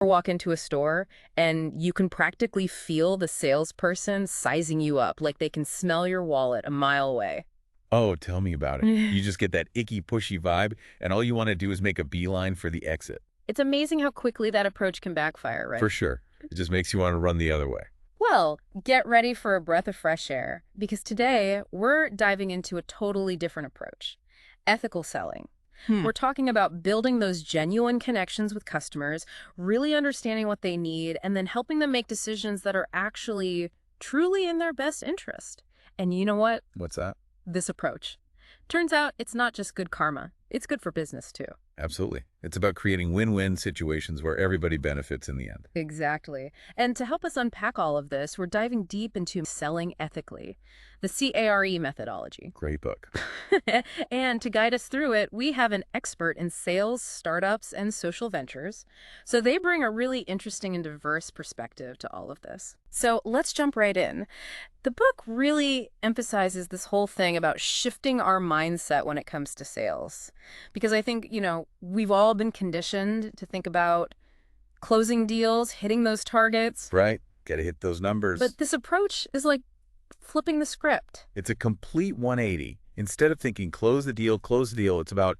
walk into a store and you can practically feel the salesperson sizing you up, like they can smell your wallet a mile away? Oh, tell me about it. You just get that icky, pushy vibe, and all you want to do is make a beeline for the exit. It's amazing how quickly that approach can backfire, right? For sure. It just makes you want to run the other way. Well, get ready for a breath of fresh air, because today we're diving into a totally different approach: ethical selling. We're talking about building those genuine connections with customers, really understanding what they need, and then helping them make decisions that are actually truly in their best interest. And you know what? What's that? This approach. Turns out it's not just good karma. It's good for business, too. Absolutely. It's about creating win-win situations where everybody benefits in the end. Exactly. And to help us unpack all of this, we're diving deep into selling ethically, the C.A.R.E methodology. Great book. And to guide us through it, we have an expert in sales, startups, and social ventures. So they bring a really interesting and diverse perspective to all of this. So let's jump right in. The book really emphasizes this whole thing about shifting our mindset when it comes to sales. Because I think, we've all been conditioned to think about closing deals, hitting those targets. Right. Got to hit those numbers. But this approach is like flipping the script. It's a complete 180. Instead of thinking close the deal, it's about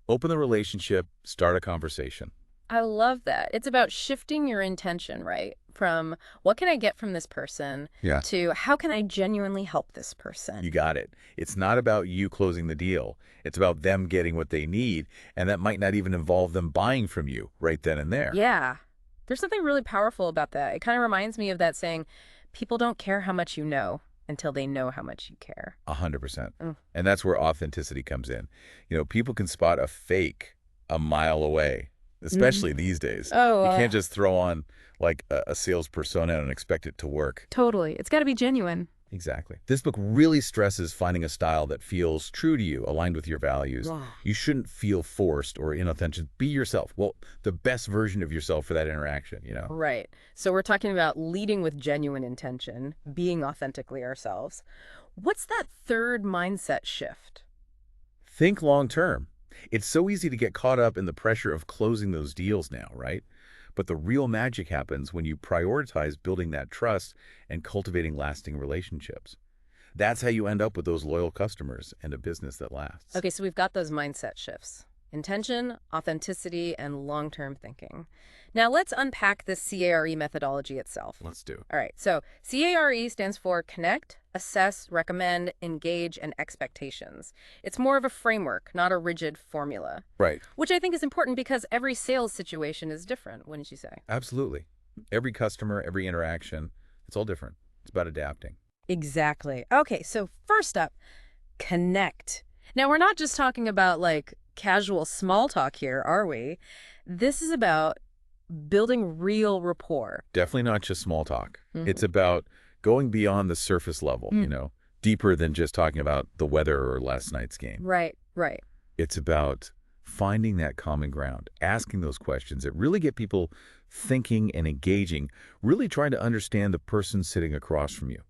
open the relationship, start a conversation. I love that. It's about shifting your intention, right? From what can I get from this person to how can I genuinely help this person? You got it. It's not about you closing the deal. It's about them getting what they need, and that might not even involve them buying from you right then and there. Yeah. There's something really powerful about that. It kind of reminds me of that saying, people don't care how much you know until they know how much you care. 100%. And that's where authenticity comes in. People can spot a fake a mile away, especially these days. Oh, you can't just throw on like a sales persona and expect it to work. Totally. It's got to be genuine. Exactly. This book really stresses finding a style that feels true to you, aligned with your values. Wow. You shouldn't feel forced or inauthentic. Be yourself. Well, the best version of yourself for that interaction, Right. So we're talking about leading with genuine intention, being authentically ourselves. What's that third mindset shift? Think long term. It's so easy to get caught up in the pressure of closing those deals now, right? But the real magic happens when you prioritize building that trust and cultivating lasting relationships. That's how you end up with those loyal customers and a business that lasts. Okay, so we've got those mindset shifts: intention, authenticity, and long-term thinking. Now let's unpack this C.A.R.E methodology itself. Let's do. All right, so C.A.R.E stands for connect, assess, recommend, engage, and expectations. It's more of a framework, not a rigid formula. Right. Which I think is important because every sales situation is different, wouldn't you say? Absolutely. Every customer, every interaction, it's all different. It's about adapting. Exactly. Okay, so first up, connect. Now, we're not just talking about like casual small talk here, are we? This is about building real rapport. Definitely not just small talk. It's about going beyond the surface level, deeper than just talking about the weather or last night's game. Right. It's about finding that common ground, asking those questions that really get people thinking and engaging, really trying to understand the person sitting across from you.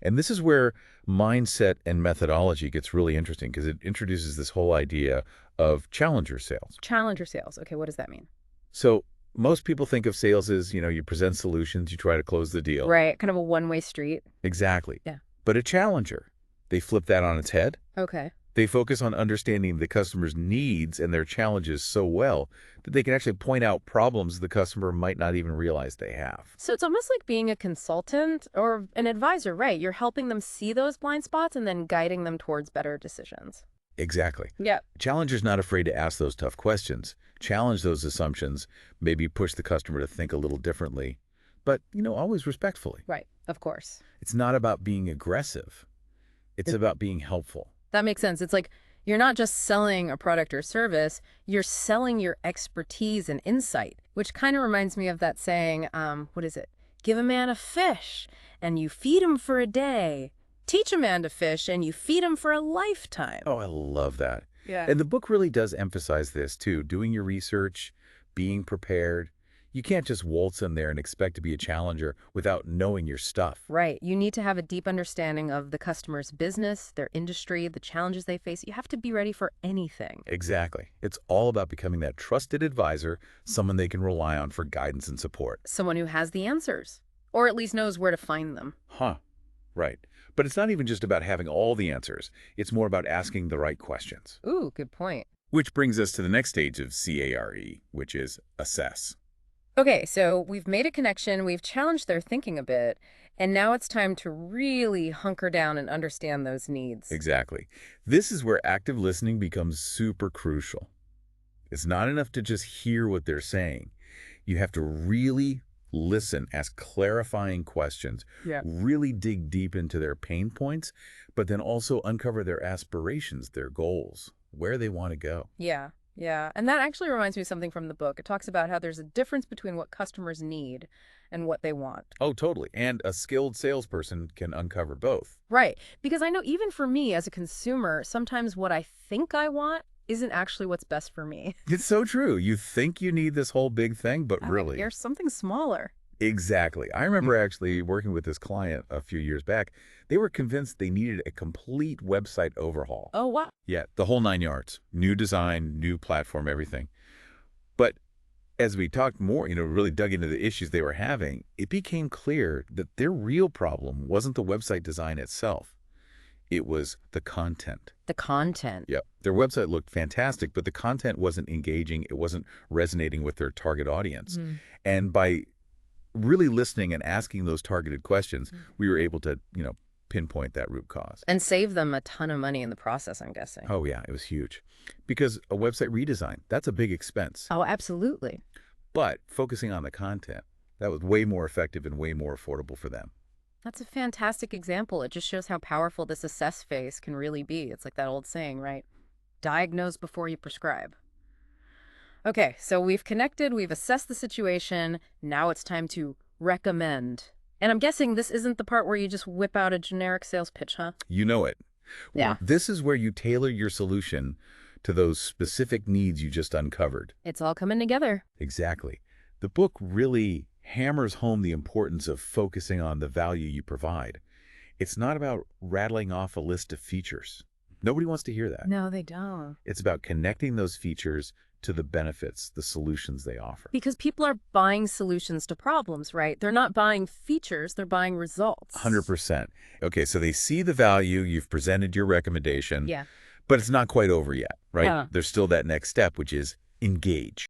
And this is where mindset and methodology gets really interesting because it introduces this whole idea of challenger sales. Challenger sales. Okay, what does that mean? So most people think of sales as, you present solutions, you try to close the deal. Right, kind of a one-way street. Exactly. Yeah. But a challenger, they flip that on its head. Okay. They focus on understanding the customer's needs and their challenges so well that they can actually point out problems the customer might not even realize they have. So it's almost like being a consultant or an advisor, right? You're helping them see those blind spots and then guiding them towards better decisions. Exactly. Yeah. Challenger's not afraid to ask those tough questions, challenge those assumptions, maybe push the customer to think a little differently, but, always respectfully. Right, of course. It's not about being aggressive. It's about being helpful. That makes sense. It's like you're not just selling a product or service, you're selling your expertise and insight, which kind of reminds me of that saying, what is it? Give a man a fish and you feed him for a day. Teach a man to fish and you feed him for a lifetime. Oh, I love that. Yeah. And the book really does emphasize this too, doing your research, being prepared. You can't just waltz in there and expect to be a challenger without knowing your stuff. Right. You need to have a deep understanding of the customer's business, their industry, the challenges they face. You have to be ready for anything. Exactly. It's all about becoming that trusted advisor, someone they can rely on for guidance and support. Someone who has the answers, or at least knows where to find them. Huh. Right. But it's not even just about having all the answers. It's more about asking the right questions. Ooh, good point. Which brings us to the next stage of C.A.R.E., which is assess. Okay, so we've made a connection, we've challenged their thinking a bit, and now it's time to really hunker down and understand those needs. Exactly. This is where active listening becomes super crucial. It's not enough to just hear what they're saying. You have to really listen, ask clarifying questions, Yeah. really dig deep into their pain points, but then also uncover their aspirations, their goals, where they want to go. Yeah, yeah. And that actually reminds me of something from the book. It talks about how there's a difference between what customers need and what they want. Oh, totally. And a skilled salesperson can uncover both. Right. Because I know even for me as a consumer, sometimes what I think I want isn't actually what's best for me. It's so true. You think you need this whole big thing, but really... Here's something smaller. Exactly. I remember actually working with this client a few years back. They were convinced they needed a complete website overhaul. Oh, wow. Yeah, the whole 9 yards. New design, new platform, everything. But as we talked more, really dug into the issues they were having, it became clear that their real problem wasn't the website design itself. It was the content. The content. Yep. Their website looked fantastic, but the content wasn't engaging. It wasn't resonating with their target audience. And by really listening and asking those targeted questions, we were able to, pinpoint that root cause. And save them a ton of money in the process, I'm guessing. Oh, yeah, it was huge. Because a website redesign, that's a big expense. Oh, absolutely. But focusing on the content, that was way more effective and way more affordable for them. That's a fantastic example. It just shows how powerful this assess phase can really be. It's like that old saying, right? Diagnose before you prescribe. Okay, so we've connected, we've assessed the situation. Now it's time to recommend. And I'm guessing this isn't the part where you just whip out a generic sales pitch, huh? You know it. Yeah. This is where you tailor your solution to those specific needs you just uncovered. It's all coming together. Exactly. The book really hammers home the importance of focusing on the value you provide. It's not about rattling off a list of features. Nobody wants to hear that. No, they don't. It's about connecting those features to the benefits, the solutions they offer. Because people are buying solutions to problems, right? They're not buying features, they're buying results. 100%. Okay, so they see the value, you've presented your recommendation, Yeah. but it's not quite over yet, right? Yeah. There's still that next step, which is engage.